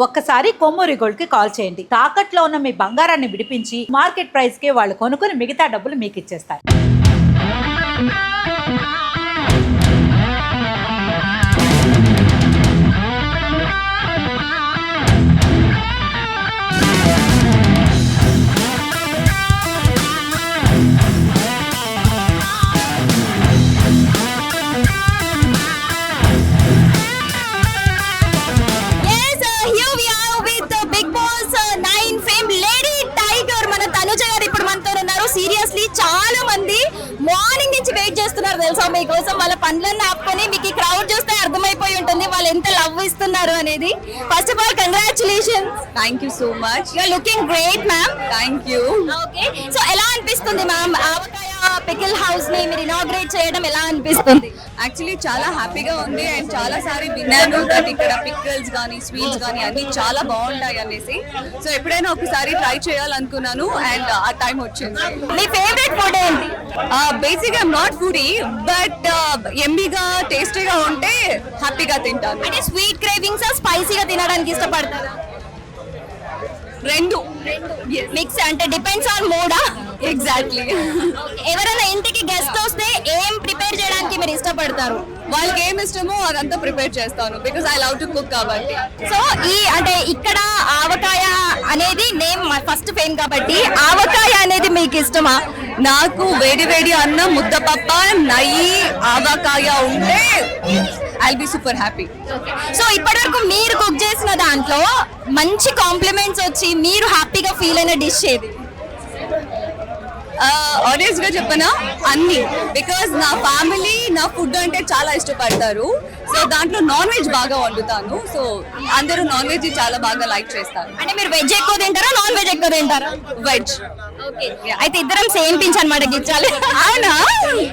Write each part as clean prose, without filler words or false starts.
ఒక్కసారి కొమ్మూరి గోల్డ్ కి కాల్ చేయండి. తాకట్లో ఉన్న మీ బంగారాన్ని విడిపించి మార్కెట్ ప్రైస్ కి వాళ్ళు కొనుక్కుని మిగతా డబ్బులు మీకు ఇచ్చేస్తారు. సీరియస్లీ చాలా మంది మార్నింగ్ నుంచి వెయిట్ చేస్తున్నారు తెలుసా మీకోసం. వాళ్ళ పనులన్నీ ఆపుకొని మీకు ఈ క్రౌడ్ చూస్తే అర్థమైపోయి ఉంటుంది వాళ్ళు ఎంత లవ్ ఇస్తున్నారు అనేది. First of all congratulations. Thank you so much. You are looking great ma'am. Thank you. Okay, so ఎలా అనిపిస్తుంది మ్యామ్ ఆవకాయ పికిల్ హౌస్ ని మీరు ఇనాగ్రేట్ చేయడం ఎలా అనిపిస్తుంది? యాక్చువల్లీ చాలా హ్యాపీగా ఉంది అండ్ చాలా సారి విన్నాను దట్ ఇక్కడ పికిల్స్ కానీ స్వీట్స్ కానీ అన్ని చాలా బాగుంటాయి అనేసి. సో ఎప్పుడైనా ఒకసారి ట్రై చేయాలనుకున్నాను అండ్ ఆ టైం వచ్చింది. మీ ఫేవరెట్ ఫుడ్ ఏంటి? Basic I'm not foodie but ఎమ్మీగా టేస్టీగా ఉంటే హ్యాపీగా తింటాను. అంటే స్వీట్ క్రేవింగ్స్ స్పైసీగా తినడానికి ఇష్టపడతారా? రెండు మిక్స్ అంటే డిపెండ్స్ ఆన్ మూడా? ఎగ్జాక్ట్లీ. ఎవరైనా ఇంటికి గెస్ట్ వస్తే ఏం ప్రిపేర్ చేయడానికి మీరు ఇష్టపడతారు? వాళ్ళకి ఏమి ఇష్టమో అదంతా ప్రిపేర్ చేస్తాను because I love to cook కాబట్టి. సో ఈ అంటే ఇక్కడ ఆవకాయ అనేది నేమ్ ఫస్ట్ ఫేమ్ కాబట్టి ఆవకాయ అనేది మీకు ఇష్టమా? నాకు వేడి వేడి అన్నం ముద్దపప్ప నెయ్యి ఆవకాయ ఉంటే I will be super happy. So ఇప్పటివరకు మీరు కుక్ చేసిన దాంట్లో మంచి కాంప్లిమెంట్స్ వచ్చి మీరు హ్యాపీగా ఫీల్ అయిన డిష్ ఏది? ఆనెస్ట్ గా చెప్పనా అన్ని, బికాస్ నా ఫ్యామిలీ నా ఫుడ్ అంటే చాలా ఇష్టపడతారు. సో దాంట్లో నాన్ వెజ్ బాగా వండుతాను. సో అందరూ నాన్ వెజ్ చాలా బాగా లైక్ చేస్తారు. అంటే మీరు వెజ్ ఎక్కువ తింటారా నాన్ వెజ్ ఎక్కువ తింటారా? వెజ్. అయితే ఇద్దరం సేమ్ పించ్ అనమాట గిచ్చాలి. అవునా?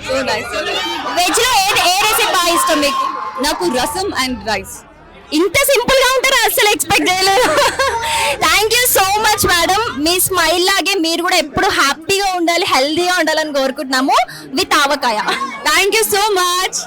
So nice. వెజ్ లో ఏ రెసిపీ బాగా ఇష్టం మీకు? నాకు రసం అండ్ రైస్. ఇంత సింపుల్ గా ఉంటారా? అసలు ఎక్స్పెక్ట్ చేయలేదు. Thank you so much madam. Me smile లాగే మీరు కూడా ఎప్పుడు హ్యాపీగా ఉండాలి, హెల్దీగా ఉండాలని కోరుకుంటున్నాము with avakaya. Thank you so much.